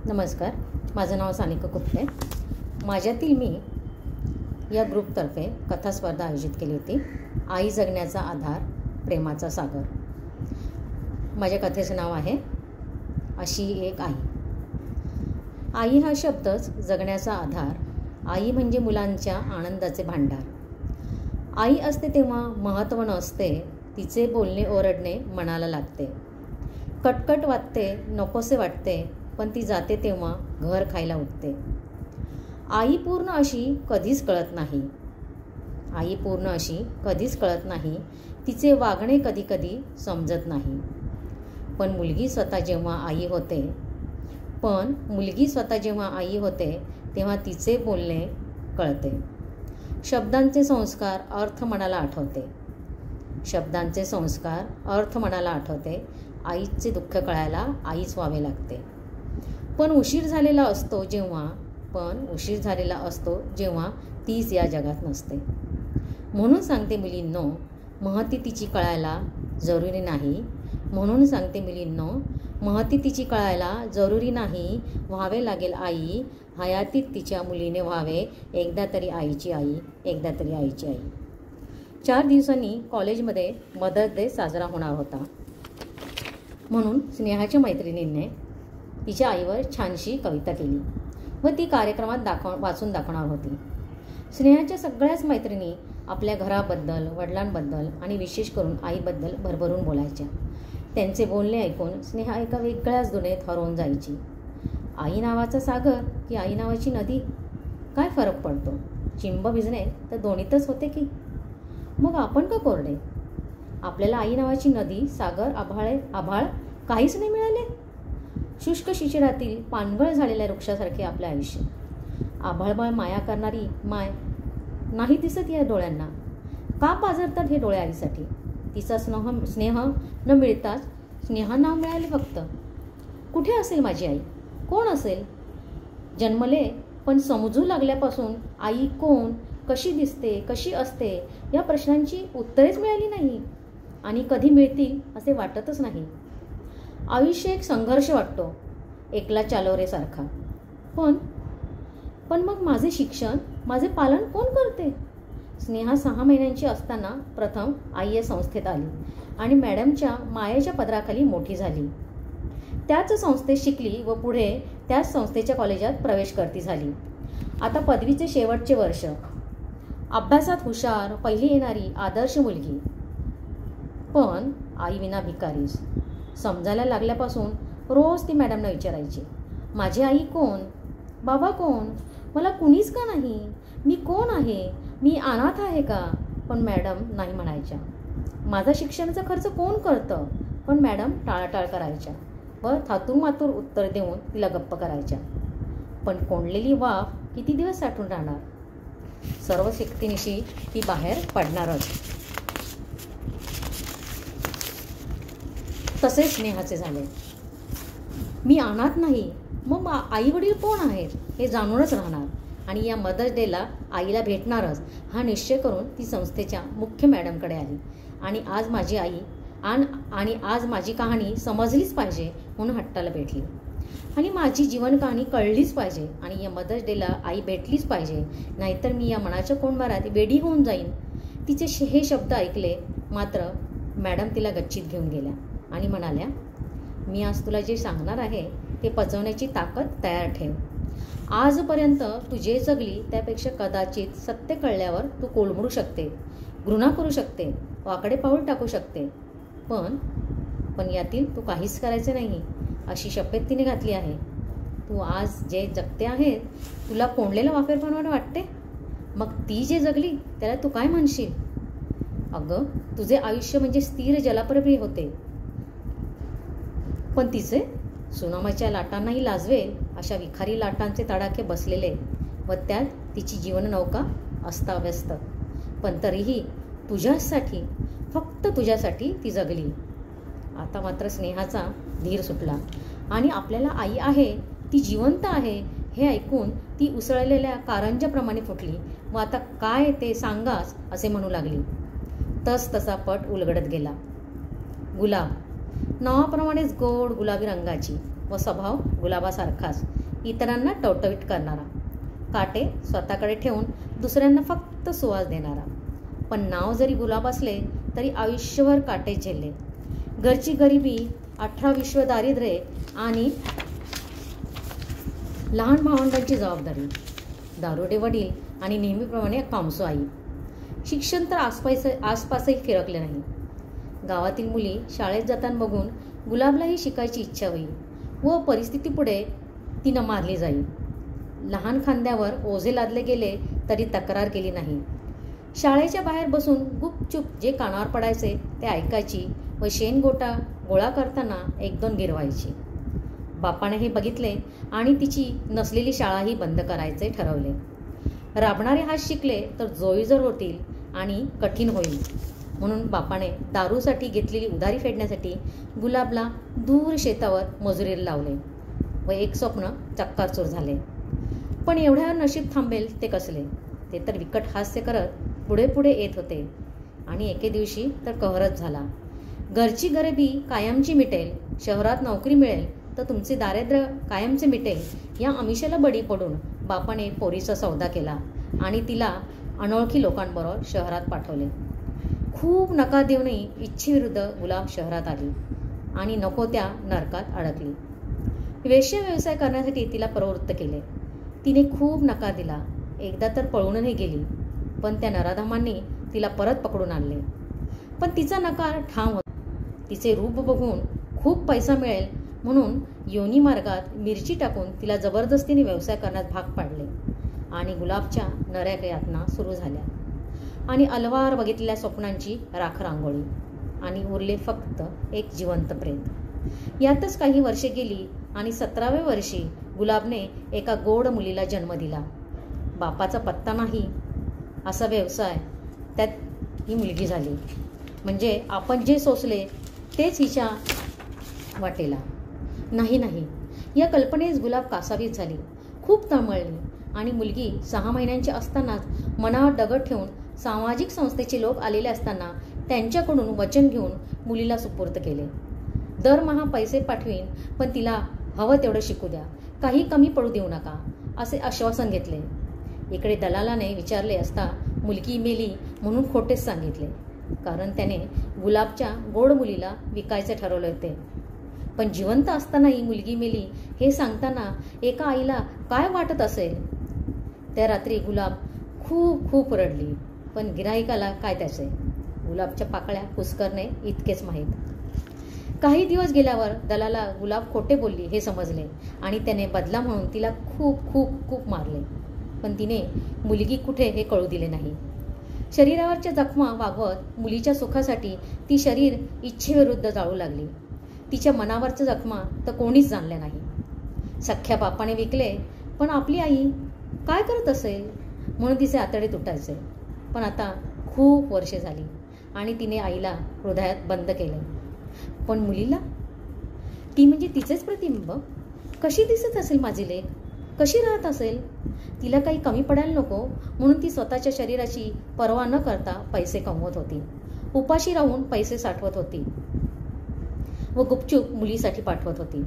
नमस्कार, माझं नाव सानिका कुपटे. माझ्यातील मी या ग्रुपतर्फे कथा स्पर्धा आयोजित केली होती. आई जगण्याचा आधार, प्रेमाचा सागर. माझ्या कथेचं नाव आहे अशी एक आई. आई हा शब्दच जगण्याचा आधार. आई म्हणजे मुलांच्या आनंदाचे भांडार. आई असते तेव्हा महत्त्व नसते, तिचे बोलणे ओरडणे मनाला लागते. कटकट वाटते, नकोसे वाटते, पण ती जाते तेव्हा घर खायला उठते. आई पूर्ण अशी कधीच कळत नाही. आई पूर्ण अशी कधीच कळत नाही. तिचे वागणे कधी कधी समजत नाही. पण मुलगी स्वतः जेव्हा आई होते तेव्हा तिचे बोलणे कळते. शब्दांचे संस्कार अर्थ मनाला आठवते. आईचे दुःख कळायला आईच व्हावे लागते. पण उशीर झालेला असतो जेव्हा तीच या जगात नसते. म्हणून सांगते मुलींनो, महती तिची कळायला जरुरी नाही. व्हावे लागेल आई, हयातीत तिच्या मुलीने व्हावे एकदा तरी आईची आई. 4 दिवसांनी कॉलेजमध्ये मदर्स डे साजरा होणार होता. म्हणून स्नेहाच्या मैत्रिणींनी तिच्या आईवर छानशी कविता केली व ती कार्यक्रमात वाचून दाखवणार होती. स्नेहाच्या सगळ्याच मैत्रिणी आपल्या घराबद्दल, वडिलांबद्दल आणि विशेष करून आईबद्दल भरभरून बोलायच्या. त्यांचे बोलणे ऐकून स्नेहा एका वेगळ्याच दुनियेत हरवून जायची. आई नावाचा सागर की आई नावाची नदी, काय फरक पडतो? चिंब भिजणे तर दोन्हीतच होते की. मग आपण का कोरडे? आपल्याला आई नावाची नदी, सागर, आभाळ काहीच नाही मिळाले. शुष्क शिशिरातील पानगळ झालेल्या वृक्षासारखे आपले आयुष्य. आभाळबळ माया करणारी माय नाही दिसत या डोळ्यांना. का पाजरतात हे डोळे आईसाठी? तिचा स्नेह न मिळताच स्नेहा नाव मिळाले फक्त. कुठे असेल माझी आई? कोण असेल? जन्मले पण समजू लागल्यापासून आई कोण, कशी दिसते, कशी असते या प्रश्नांची उत्तरेच मिळाली नाही आणि कधी मिळतील असे वाटतच नाही. आयुष्य एक संघर्ष वाटतो, एकला चालोरे सारखा. पण मग माझे शिक्षण, माझे पालन कोण करते? स्नेहा 6 महिन्यांची असताना प्रथम आई या संस्थेत आली आणि मॅडमच्या मायेच्या पदराखाली मोठी झाली. त्याच संस्थेत शिकली व पुढे त्याच संस्थेच्या कॉलेजात प्रवेश करती झाली. आता पदवीचे शेवटचे वर्ष. अभ्यासात हुशार, पहिली येणारी आदर्श मुलगी. पण आई विना भिकारीच. समजायला लागल्यापासून रोज ती मॅडमना विचारायची, माझी आई कोण? बाबा कोण? मला कुणीच का नाही? मी कोण आहे? मी अनाथ आहे का? पण मॅडम नाही म्हणायच्या. माझा शिक्षणाचा खर्च कोण करतं? पण मॅडम टाळाटाळ करायच्या व थातूरमातूर उत्तर देऊन तिला गप्प करायच्या. पण कोंडलेली वाफ किती दिवस साठून राहणार? सर्व शक्तीनिशी ती बाहेर पडणारच. तसेच स्नेहाचे झाले. मी अनाथ नाही, मग आई वडील कोण आहेत हे जाणूनच राहणार आणि या मदर्स डेला आईला भेटणारच हा निश्चय करून ती संस्थेच्या मुख्य मॅडमकडे आली. आणि आज माझी कहाणी समजलीच पाहिजे म्हणून हट्टाला भेटली आणि माझी जीवन कहाणी कळलीच पाहिजे आणि या मदर्स डेला आई भेटलीच पाहिजे, नाहीतर मी या मनाच्या कोंडमारात वेडी होऊन जाईन. तिचे हे शब्द ऐकले मात्र मॅडम तिला गच्चीत घेऊन गेल्या आणि म्हणाल्या, मी आज तुला जे सांगणार आहे ते पचवण्याची ताकद तयार ठेव. आजपर्यंत तू जे जगली त्यापेक्षा कदाचित सत्य कळल्यावर तू कोलमडू शकते, घृणा करू शकते, वाकडे पाऊल टाकू शकते. पण यातील तू काहीच करायचे नाही अशी शपथ तिने घातली आहे. तू आज जे जगते आहे तुला कोंडलेलं वाफेरपण वाटते, मग ती जे जगली त्याला तू काय म्हणशील? अगं, तुझे आयुष्य म्हणजे स्थिर जलप्रवाही होते, पण तिचे सुनामाच्या लाटांनाही लाजवेल अशा विखारी लाटांचे तडाखे बसलेले व त्यात तिची जीवननौका अस्ताव्यस्त. पण तरीही तुझ्यासाठी, फक्त तुझ्यासाठी ती जगली. आता मात्र स्नेहाचा धीर सुटला आणि आपल्याला आई आहे, ती जिवंत आहे हे ऐकून ती उसळलेल्या कारंजाप्रमाणे फुटली व आता काय ते सांगाच असे म्हणू लागली. तसा पट उलगडत गेला. गुलाब, नावाप्रमाणेच गोड गुलाबी रंगाची व स्वभाव गुलाबासारखाच, इतरांना टवटवीत करणारा, काटे स्वतःकडे ठेवून दुसऱ्यांना फक्त सुवास देणारा. पण नाव जरी गुलाब असले तरी आयुष्यभर काटे झेलले. घरची गरिबी, 18 दारिद्र्य आणि लहान भावंडांची जबाबदारी, दारुडे वडील आणि नेहमीप्रमाणे कामसू आई. शिक्षण तर आसपासही फिरकले नाही. गावातील मुली शाळेत जाताना बघून गुलाबलाही शिकायची इच्छा होई व परिस्थितीपुढे तिनं मारली जाई. लहान खांद्यावर ओझे लादले गेले तरी तक्रार केली नाही. शाळेच्या बाहेर बसून गुपचूप जे कानावर पडायचे ते ऐकायची व शेणगोटा गोळा करताना 1-2 गिरवायची. बापाने हे बघितले आणि तिची नसलेली शाळाही बंद करायचे ठरवले. राबणारे हात शिकले तर जोईजर होतील आणि कठीण होईल म्हणून बापाने दारूसाठी घेतलेली उधारी फेडण्यासाठी गुलाबला दूर शेतावर मजुरीला लावले व एक स्वप्न चक्काचूर झाले. पण एवढ्यावर नशीब थांबेल ते कसले. ते तर विकट हास्य करत पुढे पुढे येत होते आणि एके दिवशी तर कहरच झाला. घरची गरिबी कायमची मिटेल, शहरात नोकरी मिळेल तर तुमचे दारिद्र्य कायमचे मिटेल या आमिषाला बळी पडून बापाने पोरीचा सौदा केला आणि तिला अनोळखी लोकांबरोबर शहरात पाठवले. खूप नकार देऊनही इच्छेविरुद्ध गुलाब शहरात आली आणि नको त्या नरकात अडकली. वेश्या व्यवसाय करण्यासाठी तिला प्रवृत्त केले. तिने खूप नकार दिला. एकदा तर पळूनही गेली, पण त्या नराधमांनी तिला परत पकडून आणले. पण तिचा नकार ठाम होता. तिचे रूप बघून खूप पैसा मिळेल म्हणून योनी मार्गात मिरची टाकून तिला जबरदस्तीने व्यवसाय करण्यास भाग पाडले आणि गुलाबच्या नऱ्या यातना सुरू झाल्या आणि अलवार बघितलेल्या स्वप्नांची राख रांगोळी आणि उरले फक्त एक जिवंत प्रेत. यातच काही वर्षे गेली आणि 17व्या वर्षी गुलाबने एका गोड मुलीला जन्म दिला. बापाचा पत्ता नाही असा व्यवसाय त्यात ही मुलगी झाली. म्हणजे आपण जे सोसले तेच हिच्या वाटेला. नाही, या कल्पनेस गुलाब कासावीस झाली, खूप तळमळली आणि मुलगी 6 महिन्यांची असतानाच मनावर दगड ठेवून सामाजिक संस्थेचे लोक आलेले असताना त्यांच्याकडून वचन घेऊन मुलीला सुपूर्द केले. दरमहा पैसे पाठवीन, पण तिला हवं तेवढं शिकू द्या, काही कमी पडू देऊ नका असे आश्वासन घेतले. इकडे दलालाने विचारले असता मुलगी मेली म्हणून खोटेच सांगितले, कारण त्याने गुलाबच्या गोड मुलीला विकायचे ठरवले होते. पण जिवंत असतानाही मुलगी मेली हे सांगताना एका आईला काय वाटत असेल. त्या रात्री गुलाब खूप रडली, पण गिऱ्हाईकाला काय त्याचे. गुलाबच्या पाकळ्या कुस्करणे इतकेच माहीत. काही दिवस गेल्यावर दलाला गुलाब खोटे बोलली हे समजले आणि त्याने बदला म्हणून तिला खूप मारले. पण तिने मुलगी कुठे हे कळू दिले नाही. शरीरावरच्या जखमा वागवत मुलीच्या सुखासाठी ती शरीर इच्छेविरुद्ध जाळू लागली. तिच्या मनावरच्या जखमा तर कोणीच जाणल्या नाही. सख्ख्या बापाने विकले, पण आपली आई काय करत असेल म्हणून तिचे आतडे तुटायचे. पण आता खूप वर्षे झाली आणि तिने आईला हृदयात बंद केले. पण मुलीला, ती म्हणजे तिचेच प्रतिबिंब. कशी दिसत असेल माझी लेक, कशी राहत असेल. तिला काही कमी पडायला नको म्हणून ती स्वतःच्या शरीराची पर्वा न करता पैसे कमवत होती. उपाशी राहून पैसे साठवत होती व गुपचूप मुलीसाठी पाठवत होती.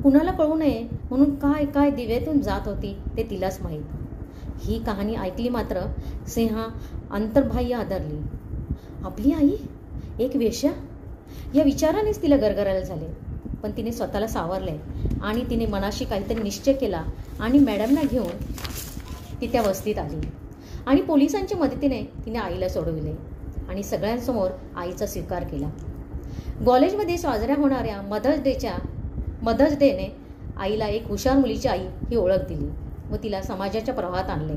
कुणाला कळू नये म्हणून काय दिव्यातून जात होती ते तिलाच माहीत. ही कहाणी ऐकली मात्र स्नेहा अंतर्बाह्य आदरली. आपली आई एक वेश्या या विचारानेच तिला गरगरायला झाले. पण तिने स्वतःला सावरले आणि तिने मनाशी काहीतरी निश्चय केला आणि मॅडमना घेऊन ती त्या वस्तीत आली आणि पोलिसांच्या मदतीने तिने आईला सोडविले आणि सगळ्यांसमोर आईचा स्वीकार केला. कॉलेजमध्ये साजऱ्या होणाऱ्या मदर्स डेने आईला एक हुशार मुलीची आई ही ओळख दिली व तिला समाजाच्या प्रवाहात आणले.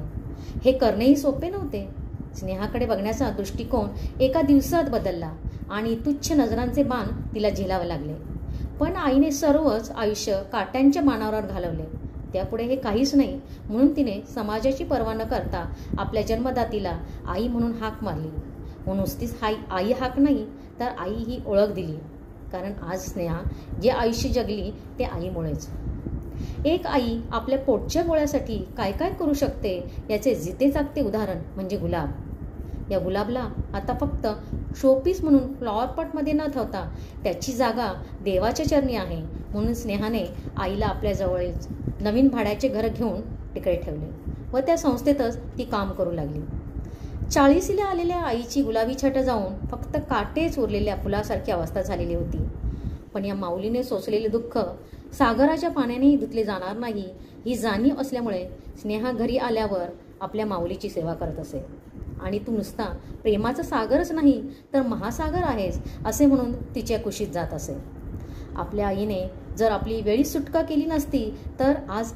हे करणेही सोपे नव्हते. स्नेहाकडे बघण्याचा दृष्टिकोन एका दिवसात बदलला आणि तुच्छ नजरांचे बाण तिला झेलावे लागले. पण आईने सर्वच आयुष्य काट्यांच्या बाणावर घालवले. त्यापुढे हे काहीच नाही म्हणून तिने समाजाची पर्वा न करता आपल्या जन्मदातीला आई म्हणून हाक मारली. व नुसतीच आई हाक नाही तर आई ही ओळख दिली. कारण आज स्नेहा जे आयुष्य जगली ते आईमुळेच. एक आई आपल्या पोटच्या गोळ्यासाठी काय करू शकते याचे जिते जागते उदाहरण म्हणजे गुलाब. या गुलाबला आता फक्त शोपीस म्हणून फ्लॉवरपॉटमध्ये न ठेवता त्याची जागा देवाच्या चरणी आहे म्हणून स्नेहाने आईला आपल्या जवळ नवीन भाड्याचे घर घेऊन तिकडे ठेवले व त्या संस्थेतच ती काम करू लागली. 40ला आलेल्या आईची गुलाबी छट जाऊन फक्त काटेच उरलेल्या फुलासारखी अवस्था झालेली होती. पण या माऊलीने सोसलेले दुःख सागराच्या पाण्यानेही धुतले जाणार नाही ही जाणीव असल्यामुळे स्नेहा घरी आल्यावर आपल्या माऊलीची सेवा करत असे. आणि तू नुसता प्रेमाचा सागरच नाही तर महासागर आहेस असे म्हणून तिच्या कुशीत जात असे. आपल्या आईने जर आपली वेळी सुटका केली नसती तर आज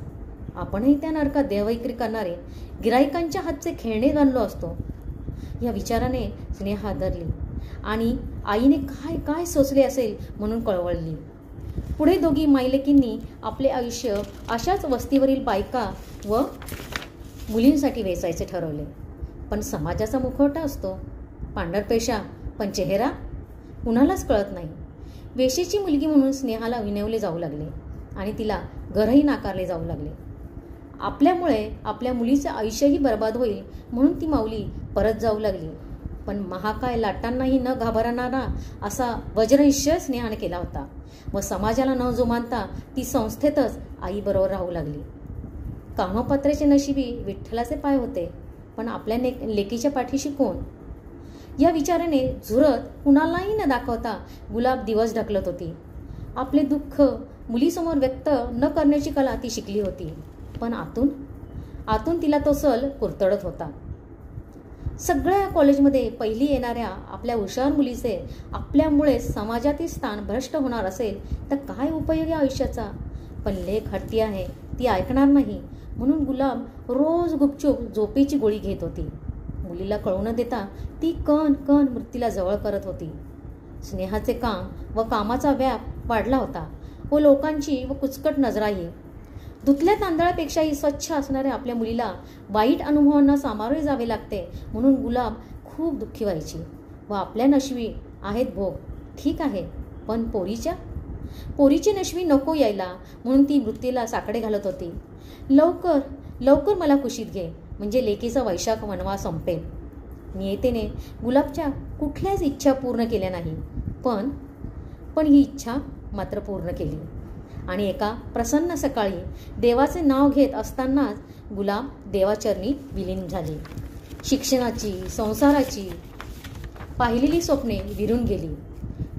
आपणही त्या नरकात देवविक्री करणारे गिराईकांच्या हातचे खेळणे बनलो असतो. या विचाराने स्नेहा हादरली आणि आईने काय काय सोसले असेल म्हणून कळवळली. पुढे दोघी मायलेकींनी आपले आयुष्य अशाच वस्तीवरील बायका व मुलींसाठी वेचायचे ठरवले. पण समाजाचा मुखवटा असतो, पांढरपेशा पण चेहरा कुणालाच कळत नाही. वेशीची मुलगी म्हणून स्नेहाला विनवले जाऊ लागले आणि तिला घरही नाकारले जाऊ लागले. आपल्यामुळे आपल्या मुलीचं आयुष्यही बर्बाद होईल म्हणून ती माऊली परत जाऊ लागली. पण महाकाय लाटांनाही न घाबरणारा असा वज्रनिश्चय स्नेहाने केला होता व समाजाला न जुमानता ती संस्थेतच आईबरोबर राहू लागली. कानोपात्रेचे नशिबी विठ्ठलाचे पाय होते, पण आपल्या लेकीच्या पाठीशी कोण? या विचाराने झुरत कुणालाही न दाखवता गुलाब दिवस ढकलत होती. आपले दुःख मुलीसमोर व्यक्त न करण्याची कला ती शिकली होती, पण आतून तिला तो सल कुरतडत होता. सगळ्या कॉलेजमध्ये पहिली येणाऱ्या आपल्या हुशार मुलीचे आपल्यामुळे समाजातील स्थान भ्रष्ट होणार असेल तर काय उपयोग या आयुष्याचा? पण लेक हट्टी आहे, ती ऐकणार नाही म्हणून गुलाब रोज गुपचूप झोपेची गोळी घेत होती. मुलीला कळू न देता ती कण कण मृत्यूला जवळ करत होती. स्नेहाचे काम व कामाचा व्याप वाढला होता व लोकांची व कुचकट नजराही. धुतल्या तांदळापेक्षाही स्वच्छ असणाऱ्या आपल्या मुलीला वाईट अनुभवांना सामोरे जावे लागते म्हणून गुलाब खूप दुःखी व्हायची व आपल्या नशिबी आहेत भोग ठीक आहे, पण पोरीची नशिबी नको यायला म्हणून ती मृत्यूला साकडे घालत होती. लवकर लवकर मला कुशीत घे म्हणजे लेकीचा वैशाख वनवास संपेल. नियतीने गुलाबच्या कुठल्याच इच्छा पूर्ण केल्या नाही, पण ही इच्छा मात्र पूर्ण केली. आणि एका प्रसन्न सकाळी देवाचे नाव घेत असतानाच गुलाब देवाचरणी विलीन झाली. शिक्षणाची संसाराची पाहिलेली स्वप्ने विरून गेली,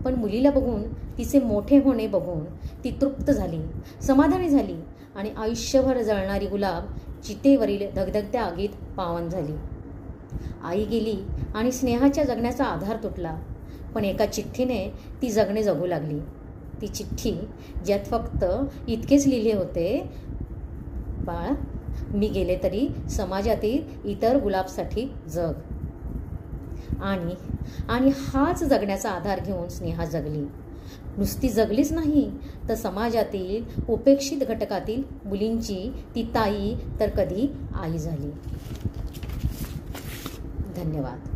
पण मुलीला बघून तिचे मोठे होणे बघून ती तृप्त झाली, समाधानी झाली आणि आयुष्यभर जळणारी गुलाब चितेवरील धगधगत्या आगीत पावन झाली. आई गेली आणि स्नेहाच्या जगण्याचा आधार तुटला, पण एका चिठ्ठीने ती जगणे जगू लागली. ती चिठ्ठी ज्यात फक्त इतकेच लिहिले होते, बाळ मी गेले तरी समाजातील इतर गुलाबसाठी जग. आणि हाच जगण्याचा आधार घेऊन स्नेहा जगली. नुसती जगलीच नाही तर समाजातील उपेक्षित घटकातील मुलींची ती ताई तर कधी आई झाली. धन्यवाद.